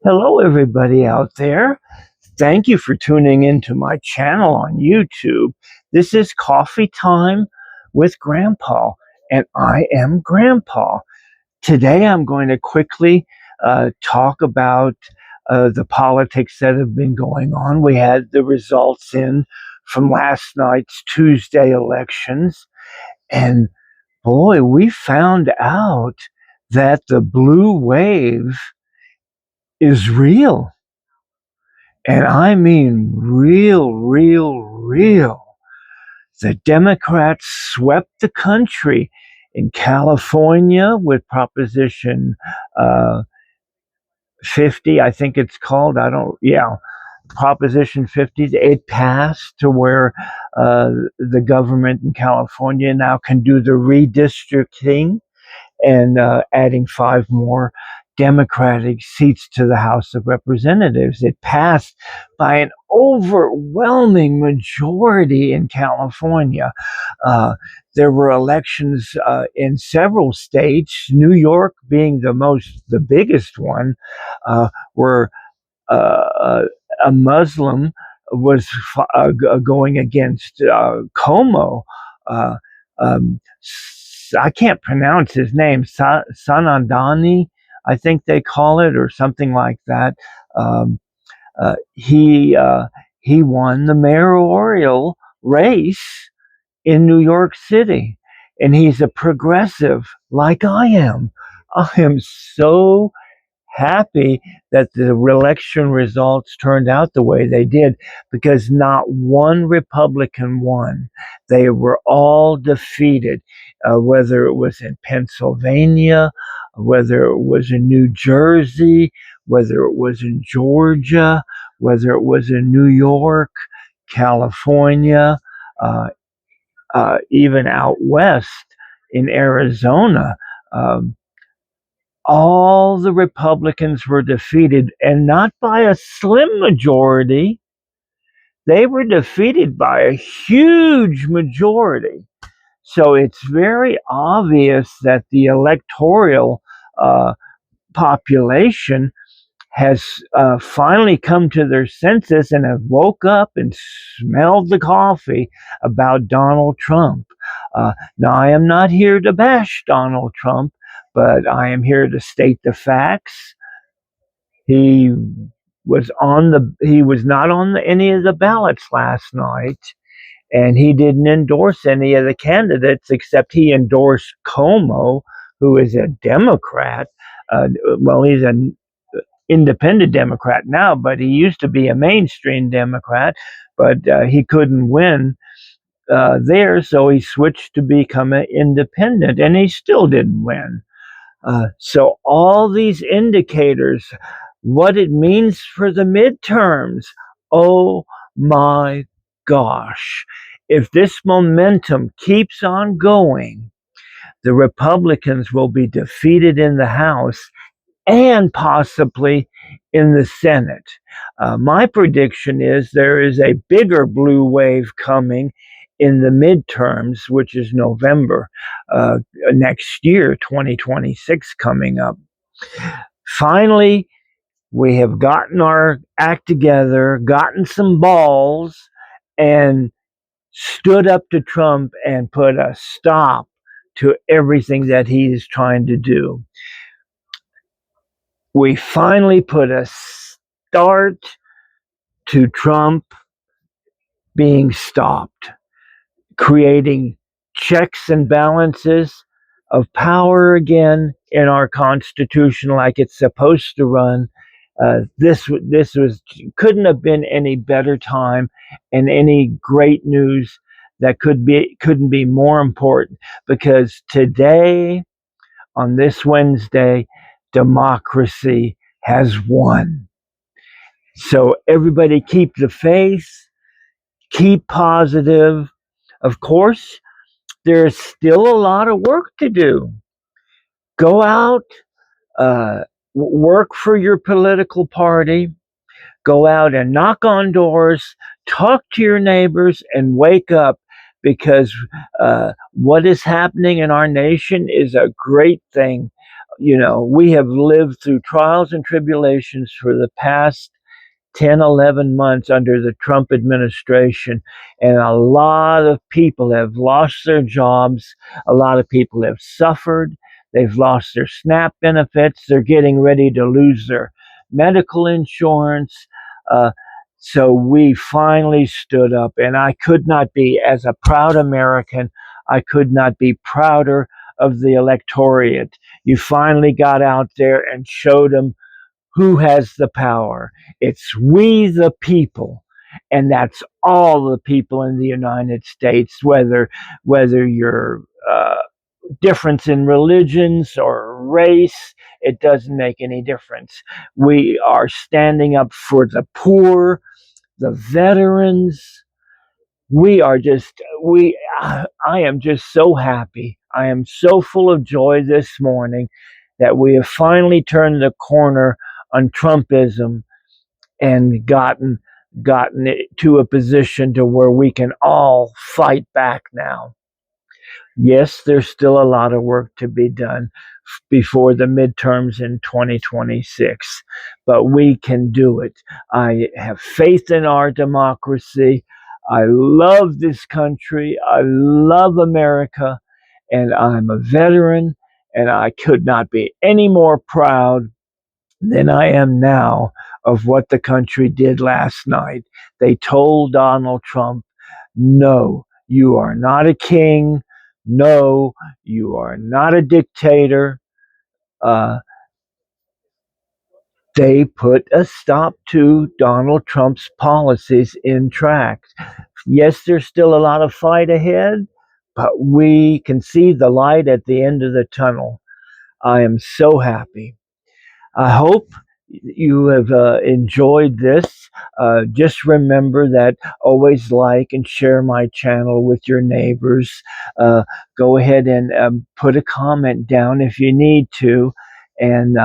Hello, everybody out there. Thank you for tuning into my channel on YouTube. This is Coffee Time with Grandpa, and I am Grandpa. Today, I'm going to quickly talk about the politics that have been going on. We had the results in from last night's Tuesday elections, and boy, we found out that the blue wave is real. And I mean real, real, real. The Democrats swept the country in California with Proposition 50, I think it's called. Proposition 50. It passed to where the government in California now can do the redistricting and adding 5 more Democratic seats to the House of Representatives. It passed by an overwhelming majority in California. There were elections in several states, New York being the biggest one, where a Muslim was going against Como. Um, I can't pronounce his name, Sanandani, I think they call it, or something like that. Um, he won the mayoral race in New York City, and he's a progressive like I am. I am so happy that the election results turned out the way they did, because not one Republican won. They were all defeated, whether it was in Pennsylvania, whether it was in New Jersey, whether it was in Georgia, whether it was in New York, California, even out west in Arizona. Um, all the Republicans were defeated, and not by a slim majority. They were defeated by a huge majority. So it's very obvious that the electoral population has finally come to their senses and have woke up and smelled the coffee about Donald Trump. Now, I am not here to bash Donald Trump, but I am here to state the facts. He was not on any of the ballots last night, and he didn't endorse any of the candidates, except he endorsed Como, who is a Democrat. He's an independent Democrat now, but he used to be a mainstream Democrat, but he couldn't win there, so he switched to become an independent, and he still didn't win. So all these indicators, what it means for the midterms, oh my gosh. If this momentum keeps on going, the Republicans will be defeated in the House and possibly in the Senate. My prediction is there is a bigger blue wave coming in the midterms, which is November next year, 2026, coming up. Finally, we have gotten our act together, gotten some balls, and stood up to Trump and put a stop to everything that he is trying to do. We finally put a start to Trump being stopped, creating checks and balances of power again in our Constitution like it's supposed to run. This couldn't have been any better time, and any great news that couldn't be more important, because today, on this Wednesday, democracy has won. So everybody keep the faith, keep positive. Of course, there's still a lot of work to do. Go out, work for your political party, go out and knock on doors, talk to your neighbors, and wake up, because what is happening in our nation is a great thing. We have lived through trials and tribulations for the past 10, 11 months under the Trump administration, and a lot of people have lost their jobs. A lot of people have suffered. They've lost their SNAP benefits. They're getting ready to lose their medical insurance. Uh, so we finally stood up, and I could not be, as a proud American, I could not be prouder of the electorate. You finally got out there and showed them who has the power. It's we the people. And that's all the people in the United States, whether you're difference in religions or race, it doesn't make any difference. We are standing up for the poor, the veterans. I am just so happy. I am so full of joy this morning that we have finally turned the corner on Trumpism and gotten it to a position to where we can all fight back now. Yes, there's still a lot of work to be done before the midterms in 2026, but we can do it. I have faith in our democracy. I love this country. I love America, and I'm a veteran, and I could not be any more proud than I am now of what the country did last night. They told Donald Trump, no, you are not a king. No, you are not a dictator. Uh, they put a stop to Donald Trump's policies in track. Yes, there's still a lot of fight ahead, but we can see the light at the end of the tunnel. I am so happy. I hope you have enjoyed this. Just remember that always like and share my channel with your neighbors. Go ahead and put a comment down if you need to. And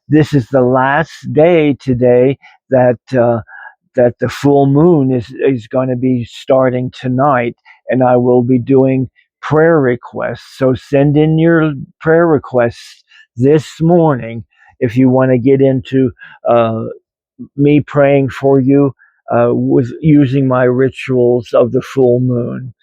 this is the last day today that the full moon is going to be starting tonight, and I will be doing prayer requests. So send in your prayer requests this morning if you want to get into uh, me praying for you with using my rituals of the full moon.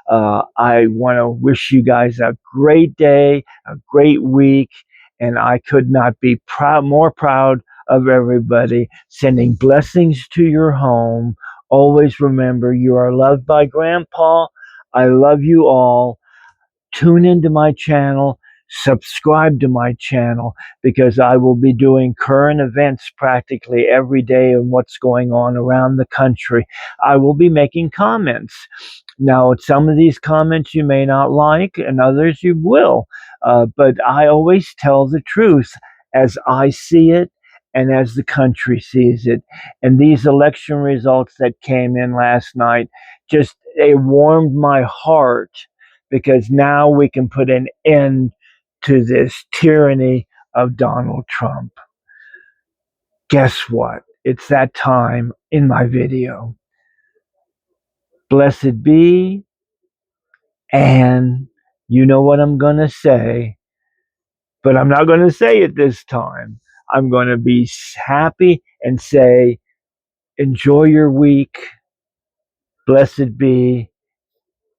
I want to wish you guys a great day, a great week, and I could not be more proud of everybody. Sending blessings to your home. Always remember you are loved by Grandpa. I love you all. Tune into my channel, subscribe to my channel, because I will be doing current events practically every day on what's going on around the country. I will be making comments. Now, some of these comments you may not like, and others you will, but I always tell the truth as I see it and as the country sees it. And these election results that came in last night just, they warmed my heart, because now we can put an end to this tyranny of Donald Trump. Guess what? It's that time in my video. Blessed be, and you know what I'm going to say, but I'm not going to say it this time. I'm going to be happy and say, enjoy your week. Blessed be.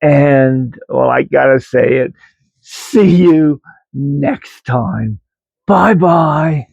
And, well, I got to say it. See you next time. Bye bye.